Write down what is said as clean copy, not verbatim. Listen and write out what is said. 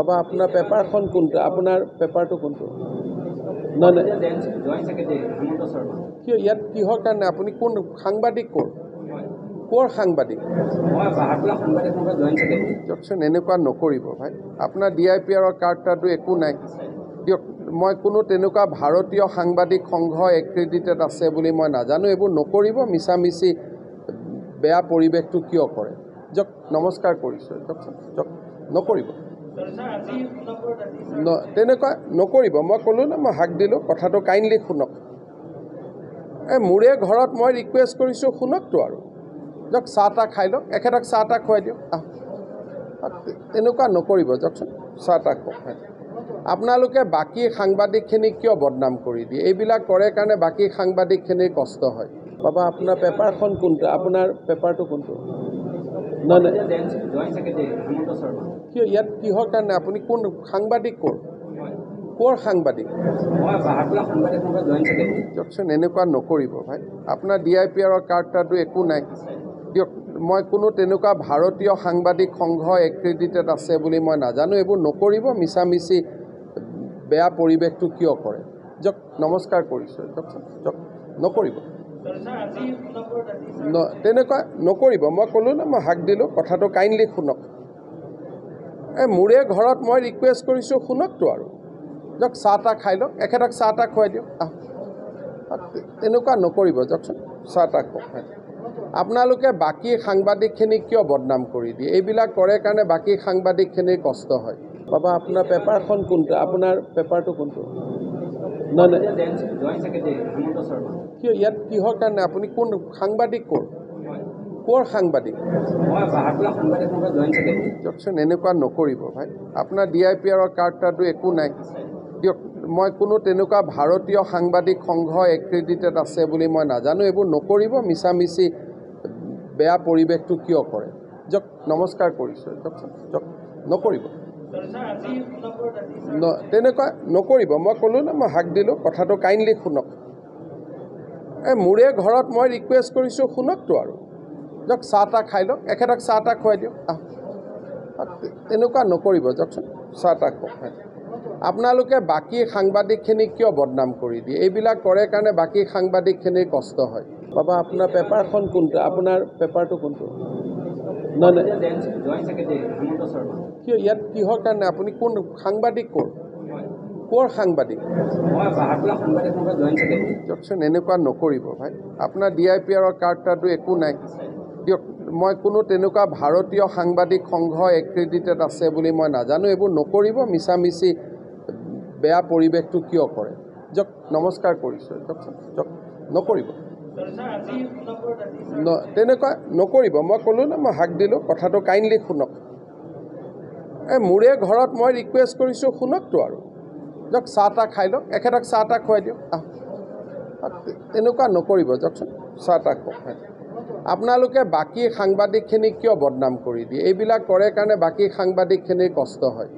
বাবা আপোনাৰ পেপাৰখন কোনটো আপোনাৰ পেপাৰটো কোনটো নাই নাই কিয় ইয়াত কিহৰ কাৰণে আপুনি কোন সাংবাদিক ক'ৰ সাংবাদিক দিয়কচোন এনেকুৱা নকৰিব ভাই আপোনাৰ DIPR কাৰ্ডটাটো একো নাই দিয়ক মই কোনো তেনেকুৱা ভাৰতীয় সাংবাদিক সংঘ এক্ৰেডিটেড আছে বুলি মই নাজানো এইবোৰ নকৰিব মিছামিছি বেয়া পৰিৱেশটো কিয় কৰে দিয়ক নমস্কাৰ কৰিছোঁ দিয়কচোন দিয়ক নকৰিব তেনেকুৱা নকৰিব মই ক'লোঁ না মই হাক দিলোঁ কথাটো কাইণ্ডলি শুনক মোৰে ঘৰত মই ৰিকুৱেষ্ট কৰিছোঁ শুনকতো আৰু দিয়ক চাহ তাহ খাই লওক এখেতক চাহ তাহ খুৱাই দিয়ক তেনেকুৱা নকৰিব দিয়কচোন চাহ তাহ খুৱাই আপোনালোকে বাকী সাংবাদিকখিনিক কিয় বদনাম কৰি দিয়ে এইবিলাক কৰে কাৰণে বাকী সাংবাদিকখিনিৰ কষ্ট হয় বাবা আপোনাৰ পেপাৰখন কোনটো আপোনাৰ পেপাৰটো কোনটো নাই নাই কিয় ইয়াত কিহৰ কাৰণে আপুনি কোন সাংবাদিক ক'ৰ সাংবাদিক দিয়কচোন এনেকুৱা নকৰিব ভাই আপোনাৰ DIPR কাৰ্ডটাটো একো নাই দিয়ক মই কোনো তেনেকুৱা ভাৰতীয় সাংবাদিক সংঘ এক্ৰেডিটেড আছে বুলি মই নাজানো এইবোৰ নকৰিব মিছামিছি বেয়া পৰিৱেশটো কিয় কৰে দিয়ক নমস্কাৰ কৰিছোঁ দিয়কচোন দিয়ক নকৰিব তেনেকুৱা নকৰিব মই ক'লোঁ না মই হাক দিলোঁ কথাটো কাইণ্ডলি শুনক মোৰে ঘৰত মই ৰিকুৱেষ্ট কৰিছোঁ শুনকতো আৰু দিয়ক চাহ তাহ খাই লওক এখেতক চাহ তাহ খুৱাই দিয়ক তেনেকুৱা নকৰিব দিয়কচোন চাহ তাহ খুৱাই আপোনালোকে বাকী সাংবাদিকখিনিক কিয় বদনাম কৰি দিয়ে এইবিলাক কৰে কাৰণে বাকী সাংবাদিকখিনিৰ কষ্ট হয় বাবা আপোনাৰ পেপাৰখন কোনটো আপোনাৰ পেপাৰটো কোনটো নাই নাই কিয় ইয়াত কিহৰ কাৰণে আপুনি কোন সাংবাদিক ক'ৰ সাংবাদিক দিয়কচোন এনেকুৱা নকৰিব ভাই আপোনাৰ DIPR কাৰ্ডটাটো একো নাই দিয়ক মই কোনো তেনেকুৱা ভাৰতীয় সাংবাদিক সংঘ এক্ৰেডিটেড আছে বুলি মই নাজানো এইবোৰ নকৰিব মিছামিছি বেয়া পৰিৱেশটো কিয় কৰে দিয়ক নমস্কাৰ কৰিছোঁ দিয়কচোন দিয়ক নকৰিব তেনেকুৱা নকৰিব মই ক'লোঁ না মই হাক দিলোঁ কথাটো কাইণ্ডলি শুনক মোৰে ঘৰত মই ৰিকুৱেষ্ট কৰিছোঁ শুনকতো আৰু দিয়ক চাহ তাহ খাই লওক এখেতক চাহ তাহ খুৱাই দিয়ক তেনেকুৱা নকৰিব দিয়কচোন চাহ তাহ খুৱাই আপোনালোকে বাকী সাংবাদিকখিনিক কিয় বদনাম কৰি দিয়ে এইবিলাক কৰে কাৰণে বাকী সাংবাদিকখিনিৰ কষ্ট হয় বাবা আপোনাৰ পেপাৰখন কোনটো আপোনাৰ পেপাৰটো কোনটো নাই নাই কিয় ইয়াত কিহৰ কাৰণে আপুনি কোন সাংবাদিক ক'ৰ সাংবাদিক দিয়কচোন এনেকুৱা নকৰিব ভাই আপোনাৰ DIPR কাৰ্ডটাটো একো নাই দিয়ক মই কোনো তেনেকুৱা ভাৰতীয় সাংবাদিক সংঘ এক্ৰেডিটেড আছে বুলি মই নাজানো এইবোৰ নকৰিব মিছামিছি বেয়া পৰিৱেশটো কিয় কৰে দিয়ক নমস্কাৰ কৰিছোঁ দিয়কচোন দিয়ক নকৰিব তেনেকুৱা নকৰিব মই ক'লোঁ না মই হাক দিলোঁ কথাটো কাইণ্ডলি শুনক মোৰে ঘৰত মই ৰিকুৱেষ্ট কৰিছোঁ শুনকতো আৰু দিয়ক চাহ তাহ খাই লওক এখেতক চাহ তাহ খুৱাই দিয়ক তেনেকুৱা নকৰিব দিয়কচোন চাহ তাহ খুৱাই আপোনালোকে বাকী সাংবাদিকখিনিক কিয় বদনাম কৰি দিয়ে এইবিলাক কৰে কাৰণে বাকী সাংবাদিকখিনিৰ কষ্ট হয়